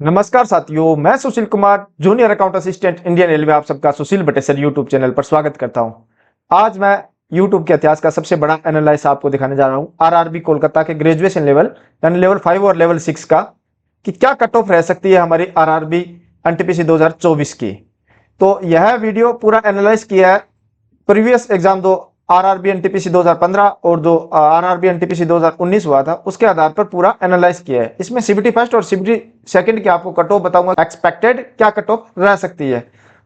नमस्कार साथियों, मैं Sushil Kumar, junior account assistant Indian railway. आप सबका सुशील बटेसर यूट्यूब चैनल पर स्वागत करता हूं। आज मैं यूट्यूब के इतिहास का सबसे बड़ा एनालाइज आपको दिखाने जा रहा हूं आरआरबी कोलकाता के ग्रेजुएशन लेवल यानी लेवल 5 और लेवल 6 का कि क्या कट ऑफ रह सकती है हमारी आरआरबी एनटीपीसी 2024 की। तो यह वीडियो पूरा एनालाइज किया है प्रीवियस एग्जाम दो आरआरबी एनटीपीसी 2015 और जो आरआरबी एनटीपीसी 2019 हुआ था उसके आधार पर पूरा एनालाइज किया है। इसमें सीबीटी फर्स्ट और सीबीटी सेकंड की आपको कट ऑफ बताऊंगा, एक्सपेक्टेड क्या कट ऑफ रह सकती है।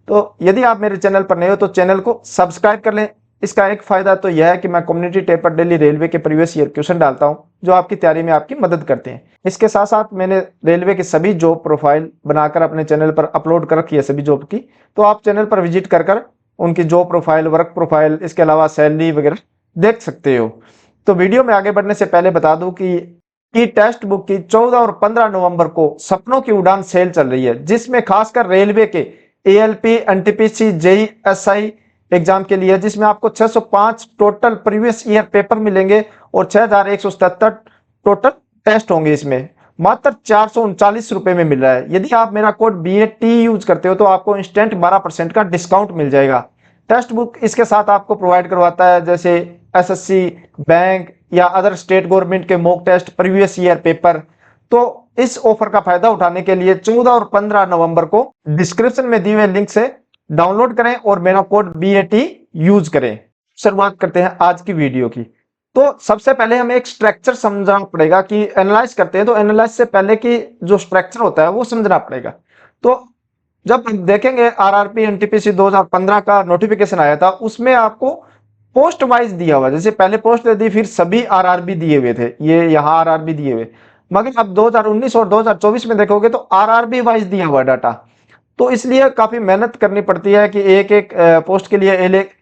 तो यदि आप मेरे चैनल पर नए हो तो चैनल को सब्सक्राइब कर लें। इसका एक फायदा तो यह है कि मैं कम्युनिटी टैब पर डेली रेलवे के प्रीवियस ईयर क्वेश्चन डालता हूं जो आपकी तैयारी में आपकी मदद करते हैं। इसके साथ साथ मैंने रेलवे की सभी जॉब प्रोफाइल बनाकर अपने चैनल पर अपलोड कर रखी है सभी जॉब की, तो आप चैनल पर विजिट कर उनकी जॉब प्रोफाइल, वर्क प्रोफाइल, इसके अलावा सैलरी वगैरह देख सकते हो। तो वीडियो में आगे बढ़ने से पहले बता दूं कि टेक्स्ट बुक की 14 और 15 नवंबर को सपनों की उड़ान सेल चल रही है, जिसमें खासकर रेलवे के ALP, NTPC, JE, SI exam के लिए, जिसमें आपको 605 टोटल प्रीवियस ईयर पेपर मिलेंगे और 6177 टोटल टेस्ट होंगे। इसमें मात्र 439 रुपए में मिल रहा है। यदि आप मेरा कोड BAT यूज करते हो तो आपको इंस्टेंट 12% का डिस्काउंट मिल जाएगा। टेक्स्ट बुक इसके साथ आपको प्रोवाइड करवाता है जैसे एसएससी, बैंक या अदर स्टेट गवर्नमेंट के mock test, previous year paper. तो इस ऑफर का फायदा उठाने के लिए 14 और 15 नवंबर को डिस्क्रिप्शन में दिए हुए लिंक से डाउनलोड करें और मेरा कोड BAT यूज करें। शुरुआत करते हैं आज की वीडियो की। तो सबसे पहले हमें एक स्ट्रक्चर समझना पड़ेगा कि एनालाइज करते हैं तो एनालाइज से पहले की जो स्ट्रक्चर होता है वो समझना पड़ेगा। तो जब हम देखेंगे आरआरबी एनटीपीसी 2015 का नोटिफिकेशन आया था, उसमें आपको पोस्ट वाइज दिया हुआ, जैसे पहले पोस्ट दे दी फिर सभी आरआरबी दिए हुए थे, ये यहाँ आरआरबी दिए हुए। मगर अब 2019 और 2024 में देखोगे तो आरआरबी वाइज दिया हुआ डाटा, तो इसलिए काफी मेहनत करनी पड़ती है कि एक एक पोस्ट के लिए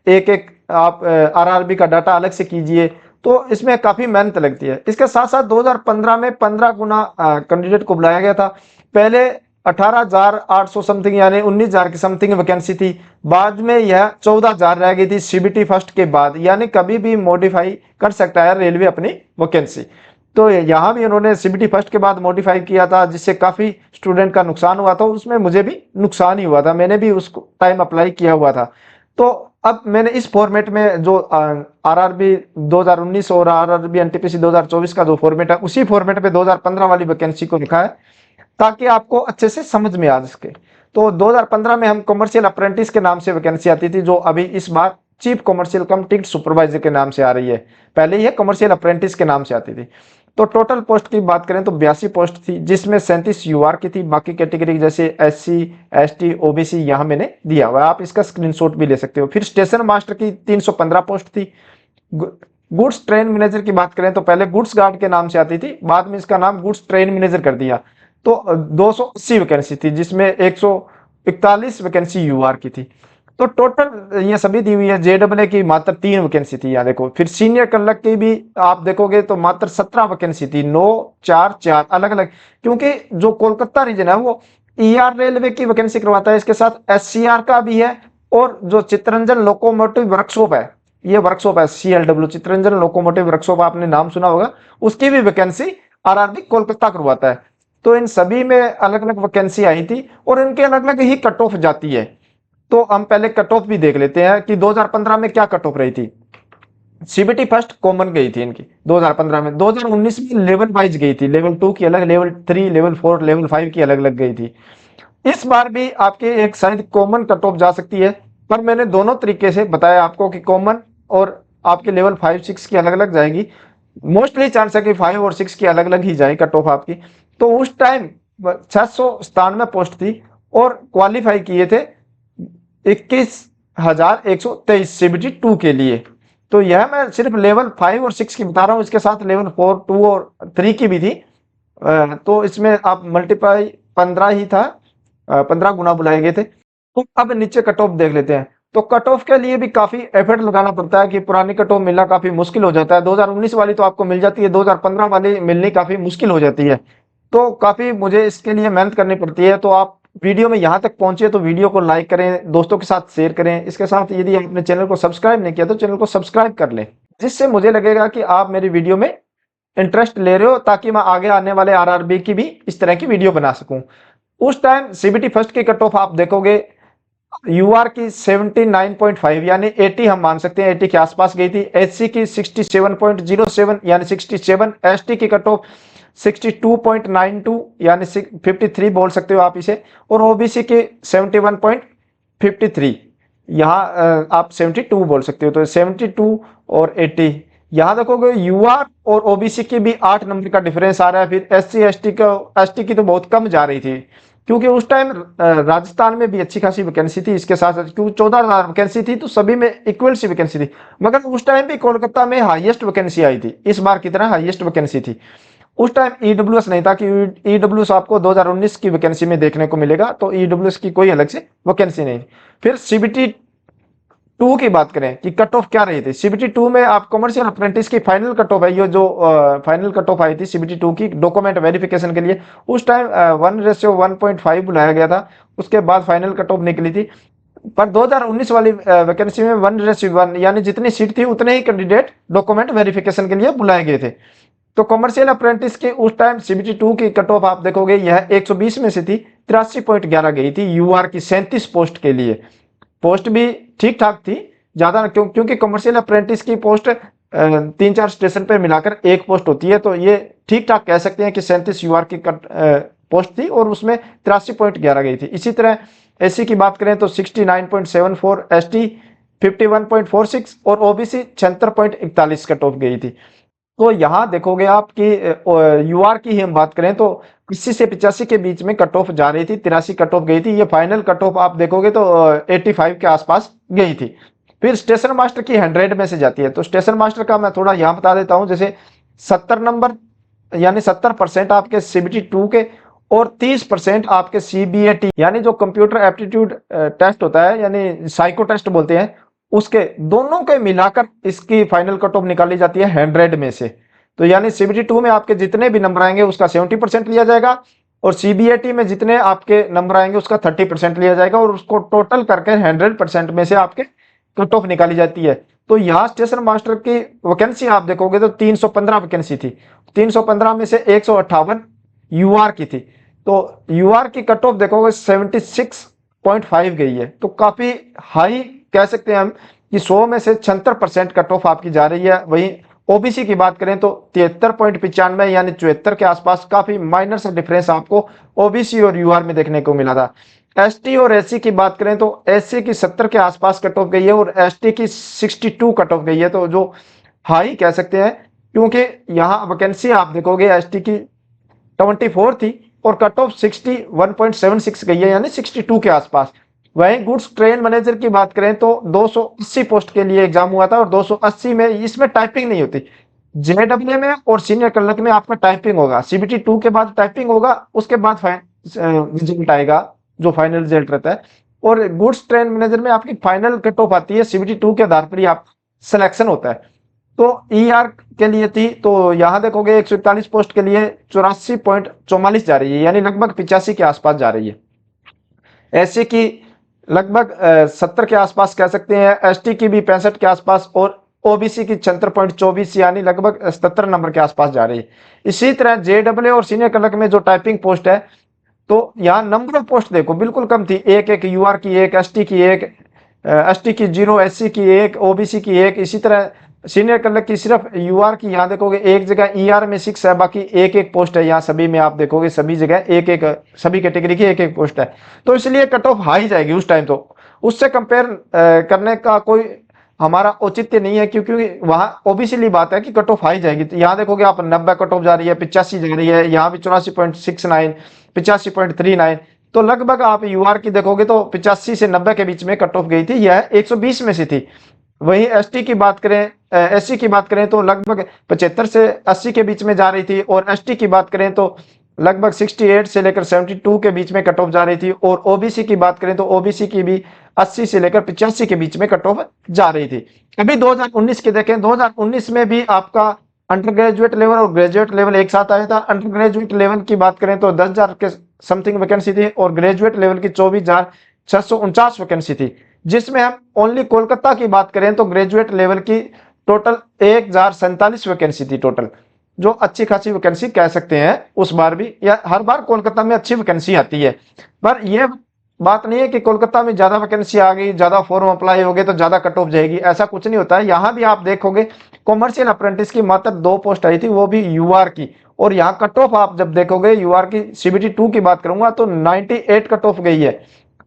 एक एक आप आरआरबी का डाटा अलग से कीजिए, तो इसमें काफी मेहनत लगती है। इसके साथ साथ 2015 में 15 गुना कैंडिडेट को बुलाया गया था। पहले 18,800 समथिंग यानी 19,000 की समथिंग वैकेंसी थी, बाद में यह 14,000 रह गई थी सीबीटी फर्स्ट के बाद, यानी कभी भी मॉडिफाई कर सकता है रेलवे अपनी वैकेंसी। तो यहाँ भी उन्होंने सीबीटी फर्स्ट के बाद मॉडिफाई किया था, जिससे काफी स्टूडेंट का नुकसान हुआ था। उसमें मुझे भी नुकसान ही हुआ था, मैंने भी उस टाइम अप्लाई किया हुआ था। तो अब मैंने इस फॉर्मेट में जो आरआरबी 2019 और आरआरबी एनटीपीसी 2024 का जो फॉर्मेट है, उसी फॉर्मेट पे 2015 वाली वैकेंसी को लिखा है ताकि आपको अच्छे से समझ में आ सके। तो 2015 में हम कमर्शियल अप्रेंटिस के नाम से वैकेंसी आती थी, जो अभी इस बार chief commercial cum ticket supervisor के नाम से आ रही है। पहले यह कमर्शियल अप्रेंटिस के नाम से आती थी। तो टोटल पोस्ट की बात करें तो 82 पोस्ट थी, जिसमें 37 यूआर की थी। बाकी कैटेगरी जैसे SC, ST, OBC यहाँ मैंने दिया हुआ है, आप इसका स्क्रीनशॉट भी ले सकते हो। फिर स्टेशन मास्टर की 315 पोस्ट थी। गुड्स ट्रेन मैनेजर की बात करें तो पहले गुड्स गार्ड के नाम से आती थी, बाद में इसका नाम गुड्स ट्रेन मैनेजर कर दिया। तो 280 वैकेंसी थी, जिसमें 141 वैकेंसी यूआर की थी। तो टोटल ये सभी दी हुई है। JAA की मात्र 3 वैकेंसी थी, यहाँ देखो। फिर सीनियर क्लर्क की भी आप देखोगे तो मात्र 17 वैकेंसी थी, 9, 4, 4 अलग अलग, क्योंकि जो कोलकाता रीजन है वो ER रेलवे की वैकेंसी करवाता है, इसके साथ SCR का भी है। और जो चित्तरंजन लोकोमोटिव वर्कशॉप है, ये वर्कशॉप है CLW चित्तरंजन लोकोमोटिव वर्कशॉप, आपने नाम सुना होगा, उसकी भी वैकेंसी आरआरबी कोलकाता करवाता है। तो इन सभी में अलग अलग वैकेंसी आई थी और इनके अलग अलग ही कट ऑफ जाती है। तो हम पहले कट ऑफ भी देख लेते हैं कि 2015 में क्या कट ऑफ रही थी। सीबीटी फर्स्ट कॉमन गई थी इनकी 2015 में। 2019 में लेवल वाइज गई थी, लेवल 2 की अलग, लेवल 3, लेवल 4, लेवल 5 की अलग अलग गई थी। इस बार भी आपके एक शायद कॉमन कट ऑफ जा सकती है, पर मैंने दोनों तरीके से बताया आपको कि कॉमन और आपके लेवल 5, 6 की अलग अलग जाएगी। मोस्टली चांस है कि 5 और 6 की अलग अलग ही जाए कट ऑफ आपकी। तो उस टाइम 697 पोस्ट थी और क्वालिफाई किए थे 21,123 सीबीटी 2 के लिए। तो यह मैं सिर्फ लेवल 5 और 6 की बता रहा हूँ, इसके साथ लेवल 4, 2 और 3 की भी थी। तो इसमें आप मल्टीप्लाई 15 ही था, 15 गुना बुलाए गए थे। तो अब नीचे कट ऑफ देख लेते हैं। तो कट ऑफ के लिए भी काफी एफर्ट लगाना पड़ता है कि पुरानी कट ऑफ मिलना काफी मुश्किल हो जाता है। 2019 वाली तो आपको मिल जाती है, 2015 वाली मिलनी काफी मुश्किल हो जाती है। तो काफी मुझे इसके लिए मेहनत करनी पड़ती है। तो आप वीडियो में यहाँ तक पहुंचे तो वीडियो को लाइक करें, दोस्तों के साथ शेयर करें। इसके साथ यदि आपने चैनल को सब्सक्राइब नहीं किया तो चैनल को सब्सक्राइब कर लें, जिससे मुझे लगेगा कि आप मेरी वीडियो में इंटरेस्ट ले रहे हो, ताकि मैं आगे आने वाले आरआरबी की भी इस तरह की वीडियो बना सकूं। उस टाइम सीबीटी फर्स्ट की कट ऑफ आप देखोगे यूआर की 79.5 यानी 80 हम मान सकते हैं, 80 के आसपास गई थी। एचसी की 67.07 यानी 67, एसटी की कट ऑफ 62.92 यानी 53 बोल सकते हो आप इसे, और ओबीसी के 71.53, यहाँ आप 72 बोल सकते हो। तो 72 और 80, यहाँ देखोगे यूआर और ओबीसी की भी 8 नंबर का डिफरेंस आ रहा है। फिर एससी एसटी की तो बहुत कम जा रही थी, क्योंकि उस टाइम राजस्थान में भी अच्छी खासी वैकेंसी थी, इसके साथ साथ क्योंकि 14,000 वैकेंसी थी तो सभी में इक्वल सी वैकेंसी थी। मगर उस टाइम भी कोलकाता में हाईएस्ट वैकेंसी आई थी, इस बार की तरह हाईएस्ट वैकेंसी थी। उस टाइम ईडब्ल्यूएस नहीं था कि ईडब्ल्यूएस आपको 2019 की वैकेंसी में देखने को मिलेगा, तो ईडब्ल्यूएस की कोई अलग से वैकेंसी नहीं। फिर सीबीटी 2 की बात करें कि कट ऑफ क्या रही थी, सीबीटी 2 में आप कॉमर्शियल अप्रेंटिस की फाइनल कट ऑफ है, ये जो फाइनल कट ऑफ आई थी सीबीटी 2 की डॉक्यूमेंट वेरिफिकेशन के लिए, उस टाइम 1:1.5 बुलाया गया था, उसके बाद फाइनल कट ऑफ निकली थी। पर 2019 वाली वैकेंसी में 1:1 यानी जितनी सीट थी उतने ही कैंडिडेट डॉक्यूमेंट वेरिफिकेशन के लिए बुलाए गए थे। तो कॉमर्शियल अप्रेंटिस की उस टाइम सीबीटी 2 की कट ऑफ आप देखोगे यह 120 में से थी, 83.11 गई थी यूआर की 37 पोस्ट के लिए। पोस्ट भी ठीक ठाक थी, ज्यादा क्योंकि कमर्शियल अप्रेंटिस की पोस्ट 3-4 स्टेशन पे मिलाकर एक पोस्ट होती है, तो ये ठीक ठाक कह सकते हैं कि 37 यूआर की पोस्ट थी और उसमें 83.11 गई थी। इसी तरह एससी की बात करें तो 69.74, एसटी 51.46 और ओबीसी 76.41 कट ऑफ गई थी। तो यहाँ देखोगे आप कि यूआर की ही हम बात करें तो 80 से 85 के बीच में कट ऑफ जा रही थी, 83 कट ऑफ गई थी। ये फाइनल कट ऑफ आप देखोगे तो 85 के आसपास गई थी। फिर स्टेशन मास्टर की 100 में से जाती है, तो स्टेशन मास्टर का मैं थोड़ा यहाँ बता देता हूँ। जैसे 70 नंबर यानी 70% आपके सीबीटी 2 के और 30% आपके सीबीएटी यानी जो कंप्यूटर एप्टीट्यूड टेस्ट होता है यानी साइको टेस्ट बोलते हैं, उसके दोनों के मिलाकर इसकी फाइनल कट ऑफ निकाली जाती है 100 में से। तो यानी सीबीटी 2 में आपके जितने भी नंबर आएंगे उसका 70% लिया जाएगा, और सीबीएटी में जितने आपके नंबर आएंगे उसका 30% लिया जाएगा, और उसको टोटल करके 100% में से आपके कट ऑफ निकाली जाती है। तो यहाँ स्टेशन मास्टर की वैकेंसी आप देखोगे तो 315 वैकेंसी थी, 315 में से 158 यूआर की थी। तो यूआर की कट ऑफ देखोगे 76.5 गई है, तो काफी हाई कह सकते हैं हम कि 100 में से 76% कट ऑफ आपकी जा रही है। वहीं ओबीसी की बात करें तो 73.95 यानी 74 के आसपास, काफी माइनर सा डिफरेंस आपको ओबीसी और यूआर में देखने को मिला था। एसटी और एससी की बात करें तो एससी की 70 के आसपास कट ऑफ गई है और एसटी की 62 कट ऑफ गई है, तो जो हाई कह सकते हैं, क्योंकि यहाँ वैकेंसी आप देखोगे एसटी की 24 थी और कट ऑफ 61.76 गई है यानी 62 के आसपास। वहीं गुड्स ट्रेन मैनेजर की बात करें तो 280 पोस्ट के लिए एग्जाम हुआ था और 280 में इसमें टाइपिंग नहीं होती। जेडब्ल्यू में और सीनियर क्लर्क में आपका टाइपिंग होगा, सीबीटी 2 के बाद टाइपिंग होगा, उसके बाद रिजल्ट आएगा जो फाइनल रिजल्ट रहता है। और गुड्स ट्रेन मैनेजर में आपकी फाइनल कट ऑफ आती है, सीबीटी 2 के आधार पर ही आप सिलेक्शन होता है। तो ईआर के लिए थी तो यहां देखोगे 141 पोस्ट के लिए 84.44 जा रही है यानी लगभग 85 के आसपास जा रही है। एससी की लगभग 70 के आसपास कह सकते हैं, एसटी की भी 65 के आसपास और ओबीसी की 76.24 यानी लगभग 77 नंबर के आसपास जा रही है। इसी तरह जेडब्ल्यू और सीनियर क्लर्क में जो टाइपिंग पोस्ट है, तो यहाँ नंबर ऑफ पोस्ट देखो बिल्कुल कम थी, एक यूआर की एक, एसटी की एक, एसटी की 0, एससी की एक, ओबीसी की एक। इसी तरह सीनियर क्लर्क की सिर्फ यूआर की यहाँ देखोगे एक जगह, ईआर में 6 है, बाकी एक पोस्ट है। यहाँ सभी में आप देखोगे सभी जगह एक सभी कैटेगरी की एक पोस्ट है, तो इसलिए कट ऑफ हाई जाएगी उस टाइम। तो उससे कंपेयर करने का कोई हमारा औचित्य नहीं है, क्योंकि वहां ओबीसी बात है कि कट ऑफ हाई जाएगी। तो यहाँ देखोगे आप 90 कट ऑफ जा रही है, 85 जा रही है, यहाँ भी 84.69, 85.39। तो लगभग आप यूआर की देखोगे तो 85 से 90 के बीच में कट ऑफ गई थी, यह 120 में से थी। वहीं एसटी की बात करें, एससी की बात करें तो लगभग 75 से 80 के बीच में जा रही थी, और एसटी की बात करें तो लगभग 68 से लेकर 72 के बीच में कट ऑफ जा रही थी, और ओबीसी की बात करें तो ओबीसी की भी 80 से लेकर 85 के बीच में कट ऑफ जा रही थी। अभी 2019 के देखें, 2019 में भी आपका अंडर ग्रेजुएट लेवल और ग्रेजुएट लेवल एक साथ आया था। अंडर ग्रेजुएट लेवल की बात करें तो 10,000 के समथिंग वैकेंसी थी और ग्रेजुएट लेवल की 24,649 वैकेंसी थी, जिसमें हम ओनली कोलकाता की बात करें तो ग्रेजुएट लेवल की टोटल 1,047 वैकेंसी थी टोटल। जो अच्छी खासी वैकेंसी कह सकते हैं उस बार भी, या हर बार कोलकाता में अच्छी वैकेंसी आती है। पर यह बात नहीं है कि कोलकाता में ज्यादा वैकेंसी आ गई, ज्यादा फॉर्म अप्लाई हो गए तो ज्यादा कट ऑफ जाएगी, ऐसा कुछ नहीं होता है। यहाँ भी आप देखोगे कॉमर्शियल अप्रेंटिस की मात्र 2 पोस्ट आई थी, वो भी यूआर की। और यहाँ कट ऑफ आप जब देखोगे यूआर की सीबीटी 2 की बात करूंगा तो 98 कट ऑफ गई है।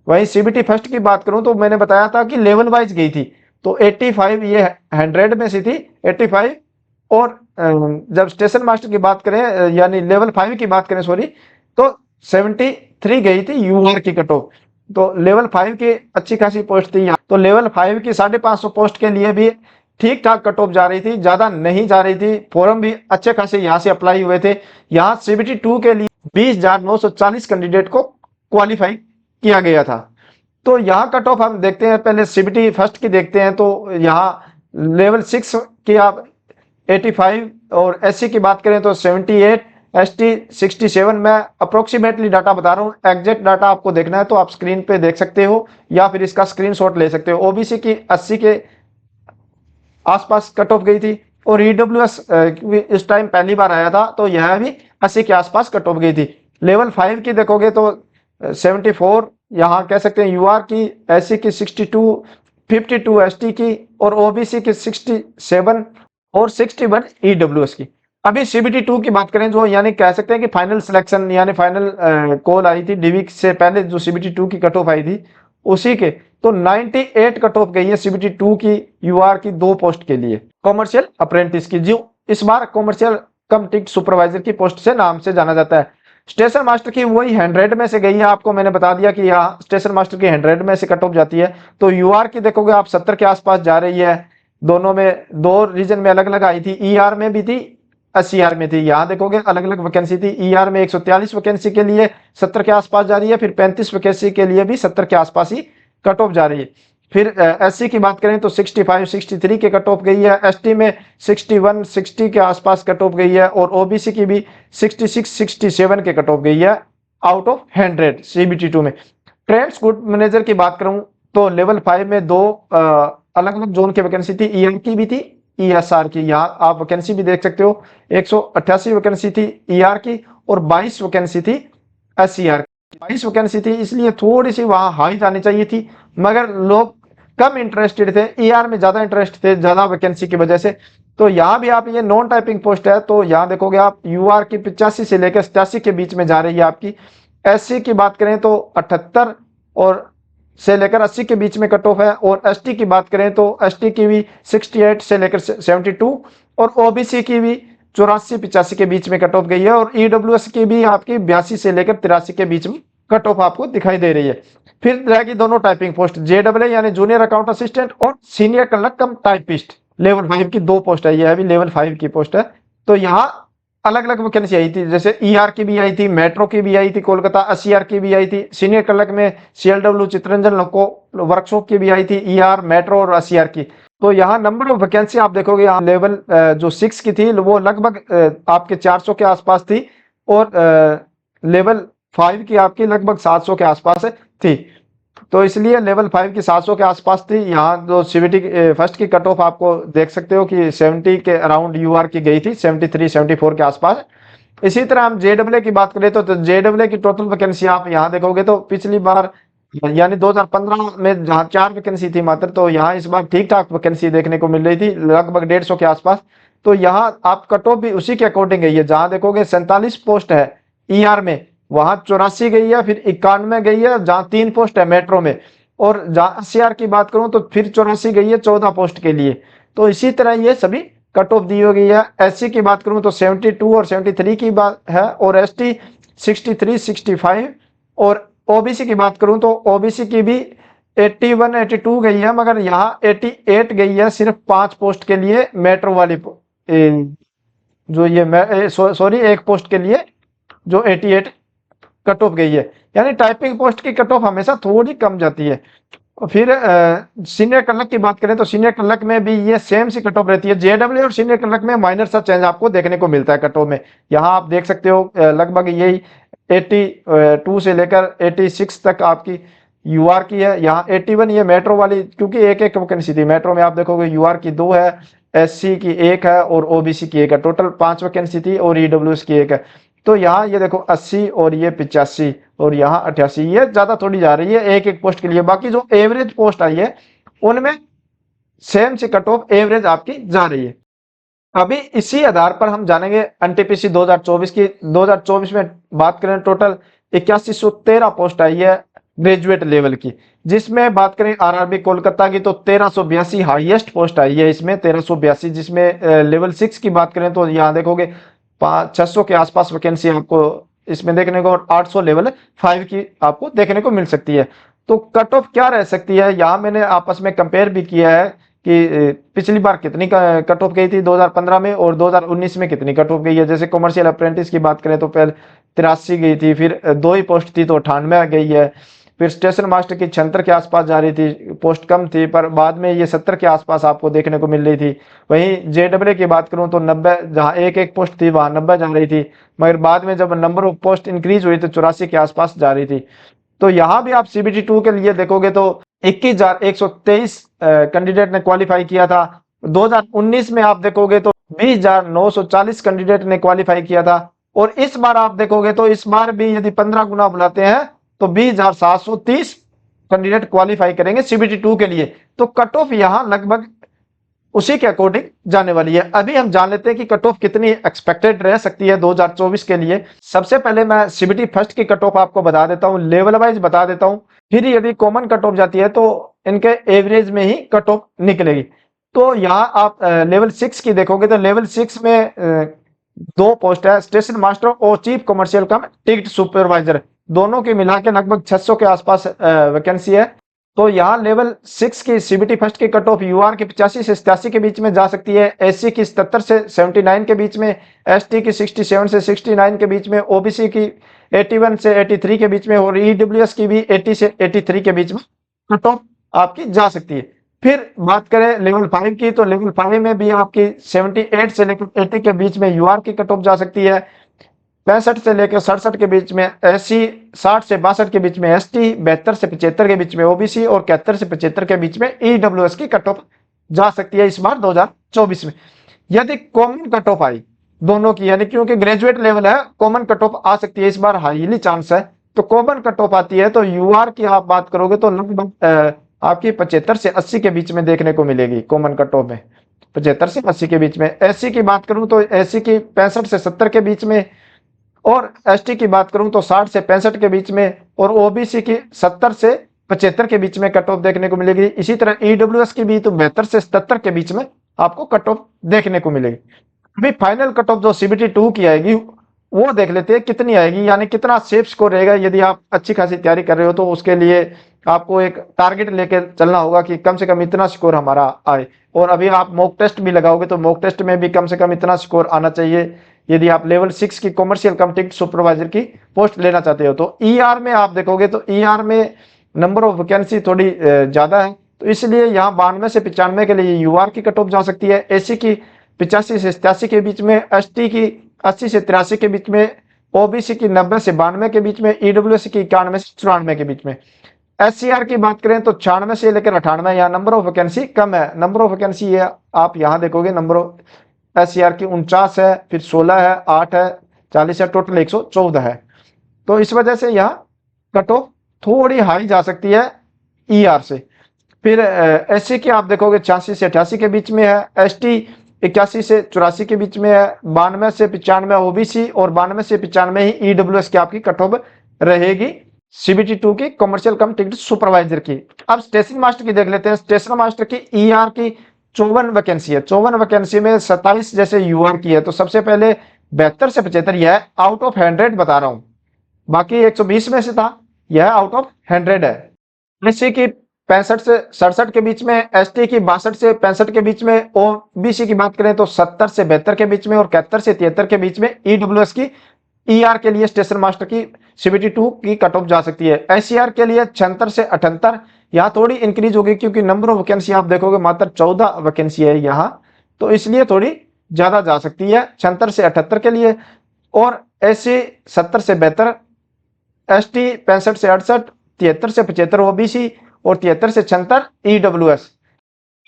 वहीं सीबीटी फर्स्ट की बात करूं तो मैंने बताया था कि लेवल वाइज गई थी, तो 85 ये 100 में से थी 85। और जब स्टेशन मास्टर की बात करें यानी लेवल 5 की बात करें सॉरी, तो 73 गई थी यूआर की कट ऑफ। तो लेवल 5 की अच्छी खासी पोस्ट थी यहाँ, तो लेवल 5 की 550 पोस्ट के लिए भी ठीक ठाक कट ऑफ जा रही थी, ज्यादा नहीं जा रही थी। फॉर्म भी अच्छे खासे यहाँ से अप्लाई हुए थे। यहाँ सीबीटी 2 के लिए 20,940 कैंडिडेट को क्वालिफाई किया गया था। तो यहाँ कट ऑफ हम देखते हैं, पहले सीबीटी फर्स्ट की देखते हैं। तो यहाँ लेवल 6 की आप 85, और एससी की बात करें तो 78, एसटी 67। मैं अप्रोक्सीमेटली डाटा बता रहा हूँ, एग्जैक्ट डाटा आपको देखना है तो आप स्क्रीन पे देख सकते हो या फिर इसका स्क्रीनशॉट ले सकते हो। ओबीसी की 80 के आसपास कट ऑफ गई थी, और ईडब्ल्यूएस इस टाइम पहली बार आया था तो यह भी 80 के आसपास कट ऑफ गई थी। लेवल 5 की देखोगे तो 74 यहाँ कह सकते हैं यूआर की, एससी की 62, 52 एसटी की, और ओबीसी की 67 और 61 ईडब्ल्यूएस की। अभी सीबीटी 2 की बात करें, जो यानी कह सकते हैं कि फाइनल सिलेक्शन यानी फाइनल कॉल आई थी डीवी से पहले, जो सीबीटी 2 की कट ऑफ आई थी उसी के, तो 98 कट ऑफ गई है सीबीटी 2 की यूआर की 2 पोस्ट के लिए कॉमर्शियल अप्रेंटिस की, जो इस बार कॉमर्शियल कम टिक सुपरवाइजर की पोस्ट से नाम से जाना जाता है। स्टेशन मास्टर की वही 100 में से गई है, आपको मैंने बता दिया कि यहाँ स्टेशन मास्टर की 100 में से कट ऑफ जाती है। तो यूआर की देखोगे आप 70 के आसपास जा रही है। दोनों में 2 रीजन में अलग अलग आई थी, ईआर में भी थी, एससीआर में थी। यहाँ देखोगे अलग अलग वैकेंसी थी। ईआर में 143 वैकेंसी के लिए 70 के आसपास जा रही है, फिर 35 वैकेंसी के लिए भी 70 के आसपास ही कट ऑफ जा रही है। फिर एससी की बात करें तो 65, 63 के कट ऑफ गई है। एसटी में 61, 60 के आसपास कट ऑफ गई है, और ओबीसी की भी 66, 67 के कट ऑफ गई है आउट ऑफ 100 सीबीटी 2 में। ट्रेंड्स गुड मैनेजर की बात करूं तो लेवल 5 में 2 अलग अलग जोन की वैकेंसी थी, ईएम की भी थी, ईएसआर की। यहाँ आप वैकेंसी भी देख सकते हो, 188 वैकेंसी थी ईआर की, और 22 वैकेंसी थी एससीआर की। 22 वैकेंसी थी इसलिए थोड़ी सी वहां हाई जानी चाहिए थी, मगर लोग कम इंटरेस्टेड थे, ईआर में ज्यादा इंटरेस्ट थे ज्यादा वैकेंसी की वजह से। तो यहाँ भी आप, ये नॉन टाइपिंग पोस्ट है, तो यहाँ देखोगे आप यूआर की 85 से लेकर 87 के बीच में जा रही है आपकी। एससी की बात करें तो 78 और से लेकर 80 के बीच में कट ऑफ है, और एसटी की बात करें तो एसटी की भी 68 से लेकर 72, और ओबीसी की भी 84-85 के बीच में कट ऑफ गई है, और ईडब्ल्यूएस की भी आपकी 82 से लेकर 83 के बीच में कट ऑफ आपको दिखाई दे रही है। फिर रहेगी दोनों टाइपिंग पोस्ट, जेडब्ल्यू यानी जूनियर अकाउंट असिस्टेंट और सीनियर क्लर्क कम टाइपिस्ट। लेवल 5 की 2 पोस्ट है, यह भी लेवल 5 की पोस्ट है। तो यहाँ अलग अलग वैकेंसी आई थी, जैसे ईआर की भी आई थी, मेट्रो की भी आई थी, कोलकाता एससीआर की भी आई थी। सीनियर क्लर्क में सीएलडब्ल्यू चित्रंजन लोको वर्कशॉप की भी आई थी, ईआर मेट्रो और एससीआर की। तो यहाँ नंबर ऑफ वैकेंसी आप देखोगे, यहाँ लेवल जो 6 की थी वो लगभग आपके 400 के आसपास थी, और लेवल 5 की आपकी लगभग 700 के आसपास थी। तो इसलिए लेवल 5 की 700 के आसपास थी। यहाँ जो सीबीटी फर्स्ट की कट ऑफ आपको देख सकते हो कि 70 के अराउंड यूआर की गई थी, 73, 74 के आसपास। इसी तरह हम जेडब्ल्यू की बात करें तो जेडब्ल्यू की टोटल वैकेंसी आप यहाँ देखोगे तो पिछली बार यानी 2015 में जहाँ 4 वैकेंसी थी मात्र, तो यहाँ इस बार ठीक ठाक वैकेंसी देखने को मिल रही थी, लगभग 150 के आसपास। तो यहाँ आप कट ऑफ भी उसी के अकॉर्डिंग गई है, जहाँ देखोगे 47 पोस्ट है ईआर में, वहां 84 गई है, फिर 91 गई है जहाँ 3 पोस्ट है मेट्रो में, और जहाँ एससीआर की बात करूं तो फिर 84 गई है 14 पोस्ट के लिए। तो इसी तरह ये सभी कट ऑफ दी हो गई है। एससी की बात करूं तो 72 और 73 की बात है, और एसटी 63, 65, और ओबीसी की बात करूं तो ओबीसी की भी 81, 82 गई है, मगर यहाँ 88 गई है सिर्फ 5 पोस्ट के लिए मेट्रो वाली, जो ये सॉरी 1 पोस्ट के लिए जो 88 कट ऑफ गई है। यानी टाइपिंग पोस्ट की कट ऑफ हमेशा थोड़ी कम जाती है। और फिर सीनियर क्लर्क की बात करें तो सीनियर क्लर्क में भी ये सेम सी कट ऑफ रहती है। जेडब्ल्यू और सीनियर क्लर्क में माइनर सा चेंज आपको देखने को मिलता है कट ऑफ में। यहाँ आप देख सकते हो लगभग यही 82 से लेकर 86 तक आपकी यूआर की है। यहाँ 81 ये मेट्रो वाली, क्योंकि एक एक वैकेंसी थी, मेट्रो में आप देखोगे यूआर की 2 है, एससी की एक है और ओबीसी की एक है, टोटल 5 वैकेंसी थी और ईडब्ल्यूएस की एक है। तो यहाँ ये देखो 80 और ये 85 और यहाँ 88, ये ज्यादा थोड़ी जा रही है एक एक पोस्ट के लिए। बाकी जो एवरेज पोस्ट आई है उनमें सेम से कट ऑफ एवरेज आपकी जा रही है। अभी इसी आधार पर हम जानेंगे एनटीपीसी 2024 की। 2024 में बात करें टोटल 8113 पोस्ट आई है ग्रेजुएट लेवल की, जिसमें बात करें आरआरबी कोलकाता की तो 1382 हाईएस्ट पोस्ट आई है इसमें 1382, जिसमें लेवल 6 की बात करें तो यहाँ देखोगे 600 के आसपास वैकेंसी आपको इसमें देखने को, और 800 लेवल 5 की आपको देखने को मिल सकती है। तो कट ऑफ क्या रह सकती है, यहाँ मैंने आपस में कंपेयर भी किया है कि पिछली बार कितनी कट ऑफ गई थी 2015 में और 2019 में कितनी कट ऑफ गई है। जैसे कमर्शियल अप्रेंटिस की बात करें तो पहले 83 गई थी, फिर 2 ही पोस्ट थी तो 98 गई है, फिर स्टेशन मास्टर की 76 के आसपास जा रही थी, पोस्ट कम थी पर बाद में ये 70 के आसपास आपको देखने को मिल रही थी। वहीं जेडब्ल्यू की बात करूं तो 90, जहां एक एक पोस्ट थी वहां 90 जा रही थी, मगर बाद में जब नंबर ऑफ पोस्ट इंक्रीज हुई तो 84 के आसपास जा रही थी। तो यहाँ भी आप सीबीटी 2 के लिए देखोगे तो 21,123 कैंडिडेट ने क्वालिफाई किया था। 2019 में आप देखोगे तो 20,940 कैंडिडेट ने क्वालिफाई किया था, और इस बार आप देखोगे तो इस बार भी यदि 15 गुना बुलाते हैं तो 20,730 कैंडिडेट क्वालिफाई करेंगे सीबीटी 2 के लिए। तो कट ऑफ यहाँ लगभग उसी के अकॉर्डिंग जाने वाली है। अभी हम जान लेते हैं कि कट ऑफ कितनी एक्सपेक्टेड रह सकती है 2024 के लिए। सबसे पहले मैं सीबीटी फर्स्ट की कट ऑफ आपको बता देता हूं, लेवल वाइज बता देता हूं, फिर यदि कॉमन कट ऑफ जाती है तो इनके एवरेज में ही कट ऑफ निकलेगी। तो यहाँ आप लेवल 6 की देखोगे तो लेवल 6 में 2 पोस्ट है, स्टेशन मास्टर और chief commercial cum ticket supervisor, दोनों की मिला के लगभग 600 के आसपास वैकेंसी है। तो यहाँ लेवल 6 की सीबीटी फर्स्ट की कट ऑफ यूआर की 85 से 87 के बीच में जा सकती है, एससी की 77 से 79 के बीच में, एसटी की 67 से 69 के बीच में, ओबीसी की 81 से 83 के बीच में, और ईडब्ल्यूएस की भी 80 से 83 के बीच में कट ऑफ आपकी जा सकती है। फिर बात करें लेवल 5 की तो लेवल 5 में भी आपकी 78 से लेकर 80 के बीच में यूआर की कट ऑफ जा सकती है, 65 से लेकर 67 के बीच में एससी, 60 से 62 के बीच में एसटी, 72 से 75 के बीच में ओबीसी और 71 से 75 के बीच में ईडब्ल्यूएस की कट ऑफ जा सकती है इस बार 2024 में। यदि कॉमन कट ऑफ आई दोनों की, यानी क्योंकि ग्रेजुएट लेवल है, कॉमन कट ऑफ आ सकती है इस बार, हाईली चांस है। तो कॉमन कट ऑफ आती है तो यूआर की आप बात करोगे तो लगभग आपकी 75 से 80 के बीच में देखने को मिलेगी कॉमन कट ऑफ में, 75 से 80 के बीच में। एससी की बात करूं तो एससी की 65 से 70 के बीच में, और एसटी की बात करूं तो 60 से 65 के बीच में, और ओबीसी की 70 से 75 के बीच में कट ऑफ देखने को मिलेगी। इसी तरह ईडब्ल्यूएस की भी तो 72 से 77 के बीच में आपको कट ऑफ देखने को मिलेगी। अभी फाइनल कट ऑफ जो सीबीटी 2 की आएगी वो देख लेते हैं कितनी आएगी, यानी कितना सेफ स्कोर रहेगा। यदि आप अच्छी खासी तैयारी कर रहे हो तो उसके लिए आपको एक टारगेट लेकर चलना होगा कि कम से कम इतना स्कोर हमारा आए, और अभी आप मॉक टेस्ट भी लगाओगे तो मॉक टेस्ट में भी कम से कम इतना स्कोर आना चाहिए यदि आप लेवल 6 की कॉमर्शियल कम टिकट सुपरवाइजर की पोस्ट लेना चाहते हो। तो ईआर में आप देखोगे तो ईआर में नंबर ऑफ वैकेंसी थोड़ी ज्यादा है, तो इसलिए यहाँ 92 से 95 के लिए यूआर की कट ऑफ जा सकती है, एससी की 85 से 87 के बीच में, एसटी की 80 से 83 के बीच में, ओबीसी की 90 से 92 के बीच में, ईडब्ल्यूएस की 91 से 94 के बीच में। एससीआर की बात करें तो 96 से लेकर 98, यहाँ नंबर ऑफ वैकेंसी कम है। नंबर ऑफ वैकेंसी है आप यहाँ देखोगे, नंबर ऑफ एससीआर की 49 है, फिर 16 है, 8 है, 40 है, टोटल 114 है। तो इस वजह से यहाँ कट ऑफ थोड़ी हाई जा सकती है ईआर से। फिर एससी की आप देखोगे 86 से 88 के बीच में है, एसटी 81 से 84 के बीच में है, 92 से 95 ओबीसी और 92 से 95 ही ईडब्ल्यूएस की आपकी कट ऑफ रहेगी सीबीटी 2 की कमर्शियल कम टिकट सुपरवाइजर की। अब स्टेशन मास्टर की देख लेते हैं। स्टेशन मास्टर की ईआर की 54 वैकेंसी है, 54 वैकेंसी में 27 जैसे यूआर की है। तो सबसे पहले 72 से 75 यह आउट ऑफ 100 बता रहा हूं, बाकी 120 में से था, यह आउट ऑफ 100 है। एससी की 65 से 67 के बीच में, एसटी की 62 से 65 के बीच में, ओबीसी की बात करें तो 70 से 72 के बीच में और 71 से 73 के बीच में ईडब्ल्यूएस की ईआर के लिए स्टेशन मास्टर की सीबीटी 2 की कट ऑफ जा सकती है। एससीआर के लिए 76 से 78, यहाँ थोड़ी इंक्रीज होगी क्योंकि नंबर ऑफ वैकेंसी आप देखोगे मात्र 14 वैकेंसी है यहाँ, तो इसलिए थोड़ी ज्यादा जा सकती है 76 से 78 के लिए। और एससी 70 से 72, एसटी 65 से 68, 73 से 75 ओबीसी और 73 से 76 ईडब्ल्यूएस।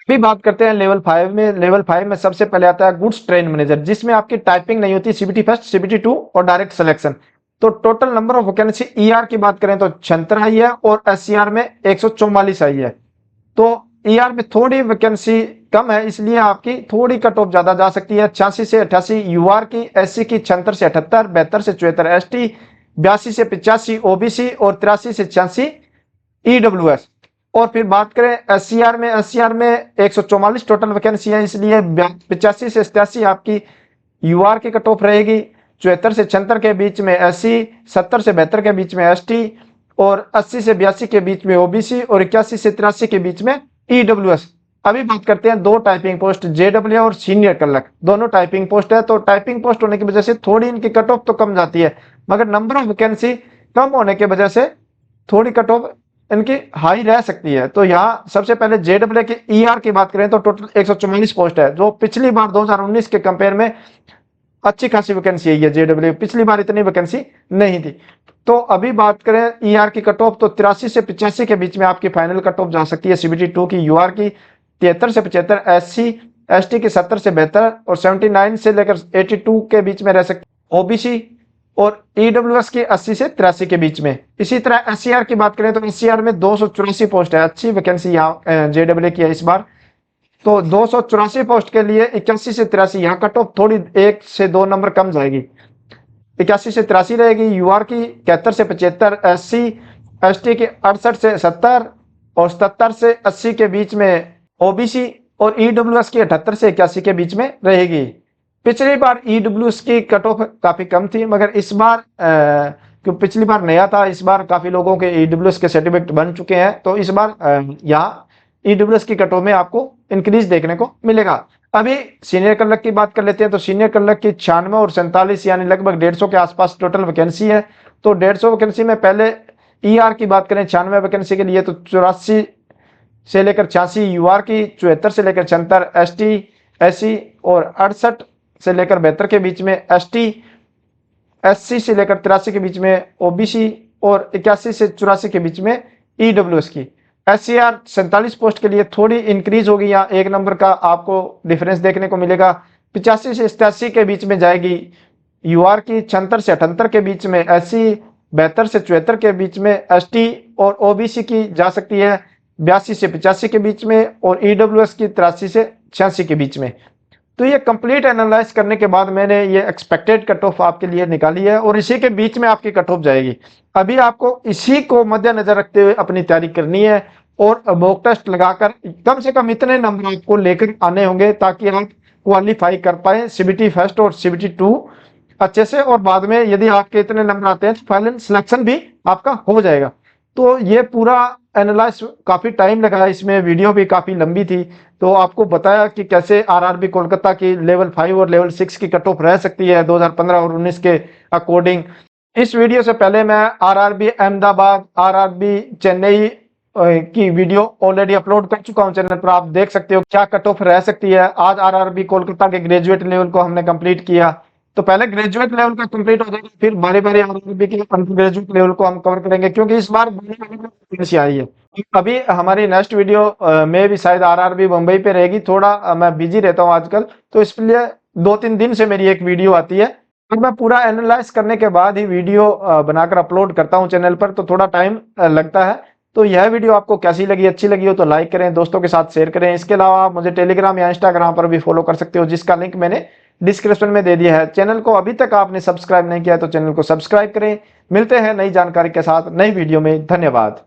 भी बात करते हैं लेवल 5 में। लेवल 5 में सबसे पहले आता है गुड्स ट्रेन मैनेजर, जिसमें आपकी टाइपिंग नहीं होती, सीबीटी फर्स्ट, सीबीटी 2 और डायरेक्ट सिलेक्शन। तो total number of vacancy ER की बात करें तो 76 आई है और एससीआर में 144 आई है। तो ईआर में थोड़ी वैकेंसी कम है, इसलिए आपकी थोड़ी कट ऑफ ज्यादा जा सकती है। 86 से 88 यूआर की, एससी की 76 से 78, 72 से 74 एसटी, 82 से 85 ओबीसी और 83 से 86 ईडब्ल्यूएस। और फिर बात करें एससीआर में 144 टोटल वैकेंसी है, इसलिए 85 से 87 आपकी यूआर की कट ऑफ रहेगी, 74 से 76 के बीच में एससी, 70 से 72 के बीच में एसटी और 80 से 82 के बीच में ओबीसी और 81 से 83 के बीच में ईडब्ल्यूएस। अभी बात करते हैं दो टाइपिंग पोस्ट, जेडब्ल्यू और सीनियर क्लर्क, दोनों टाइपिंग पोस्ट है। तो टाइपिंग पोस्ट होने की वजह से थोड़ी इनकी कट ऑफ तो कम जाती है, मगर नंबर ऑफ वैकेंसी कम होने की वजह से थोड़ी कट ऑफ इनकी हाई रह सकती है। तो यहाँ सबसे पहले जेडब्ल्यू के ईआर की बात करें तो टोटल 144 पोस्ट है, जो पिछली बार 2019 के कंपेयर में अच्छी खासी वैकेंसी है जेडब्ल्यू, पिछली बार इतनी वैकेंसी नहीं थी। तो अभी बात करें ईआर की कट ऑफ तो 83 से 85 के बीच में आपकी फाइनल कट ऑफ जा सकती है सीबीटी 2 की, यूआर की 73 से 75, एससी एसटी की 70 से 72 और 79 से लेकर 82 के बीच में रह सकती, ओबीसी और ईडब्ल्यूएस की 80 से 83 के बीच में। इसी तरह एससीआर की बात करें तो एससीआर में 284 पोस्ट है, अच्छी वैकेंसी यहाँ जेडब्ल्यू की है इस बार। तो 284 पोस्ट के लिए 81 से 83 यहाँ कट ऑफ थोड़ी 1 से 2 नंबर कम जाएगी, 81 से 83 रहेगी। यूआर की 71 से 75, एससी एसटी की 68 से 70 और 77 से 80 के बीच में ओबीसी और ईडब्ल्यूएस की 78 से 81 के बीच में रहेगी। पिछली बार ईडब्ल्यूएस की कट ऑफ काफी कम थी, मगर इस बार क्योंकि पिछली बार नया था, इस बार काफी लोगों के ईडब्ल्यूएस के सर्टिफिकेट बन चुके हैं, तो इस बार यहाँ ईडब्ल्यूएस की कट ऑफ में आपको इंक्रीज देखने को मिलेगा। अभी सीनियर क्लर्क की बात कर लेते हैं। तो सीनियर क्लर्क की 96 और 47 यानी लगभग 150 के आसपास टोटल वैकेंसी है। तो 150 वैकेंसी में पहले ईआर की बात करें 96 वैकेंसी के लिए तो 84 से लेकर 86 यूआर की, 74 से लेकर 76 एसटी एससी और 68 से लेकर 72 के बीच में एसटी, 80 से लेकर 83 के बीच में ओबीसी और 81 से 84 के बीच में ईडब्ल्यूएस की। एससीआर 47 पोस्ट के लिए थोड़ी इंक्रीज होगी, यहाँ 1 नंबर का आपको डिफरेंस देखने को मिलेगा, 85 से 87 के बीच में जाएगी यूआर की, 76 से 78 के बीच में एससी, 72 से 74 के बीच में एसटी और ओबीसी की जा सकती है 82 से 85 के बीच में और ईडब्ल्यूएस की 83 से 86 के बीच में। तो ये कंप्लीट एनालाइज करने के बाद मैंने ये एक्सपेक्टेड कट ऑफ आपके लिए निकाली है और इसी के बीच में आपकी कट ऑफ जाएगी। अभी आपको इसी को मद्देनजर रखते हुए अपनी तैयारी करनी है और मॉक टेस्ट लगाकर कम से कम इतने नंबर आपको लेकर आने होंगे ताकि आप क्वालिफाई कर पाए सीबीटी फर्स्ट और सीबीटी 2 अच्छे से, और बाद में यदि आपके इतने नंबर आते हैं तो फाइनल सिलेक्शन भी आपका हो जाएगा। तो ये पूरा एनालाइज काफी टाइम लगा, इसमें वीडियो भी काफी लंबी थी, तो आपको बताया कि कैसे आरआरबी कोलकाता की लेवल 5 और लेवल 6 की कट ऑफ रह सकती है 2015 और 19 के अकॉर्डिंग। इस वीडियो से पहले मैं आरआरबी अहमदाबाद, आरआरबी चेन्नई की वीडियो ऑलरेडी अपलोड कर चुका हूं चैनल पर, आप देख सकते हो क्या कट ऑफ रह सकती है। आज आरआरबी कोलकाता के ग्रेजुएट लेवल को हमने कंप्लीट किया, तो पहले ग्रेजुएट लेवल का कंप्लीट हो जाएगा, फिर बारी बारी आरआरबी के अंडर ग्रेजुएट लेवल को हम कवर करेंगे, क्योंकि इस बार वैकेंसी आई है। अभी हमारी नेक्स्ट वीडियो में भी शायद आरआरबी मुंबई पे रहेगी, थोड़ा मैं बिजी रहता हूँ आजकल, तो इसलिए 2-3 दिन से मेरी एक वीडियो आती है, और मैं पूरा एनालाइज करने के बाद ही वीडियो बनाकर अपलोड करता हूँ चैनल पर, तो थोड़ा टाइम लगता है। तो यह वीडियो आपको कैसी लगी, अच्छी लगी हो तो लाइक करें, दोस्तों के साथ शेयर करें। इसके अलावा आप मुझे टेलीग्राम या इंस्टाग्राम पर भी फॉलो कर सकते हो, जिसका लिंक मैंने डिस्क्रिप्शन में दे दिया है। चैनल को अभी तक आपने सब्सक्राइब नहीं किया तो चैनल को सब्सक्राइब करें। मिलते हैं नई जानकारी के साथ नई वीडियो में। धन्यवाद।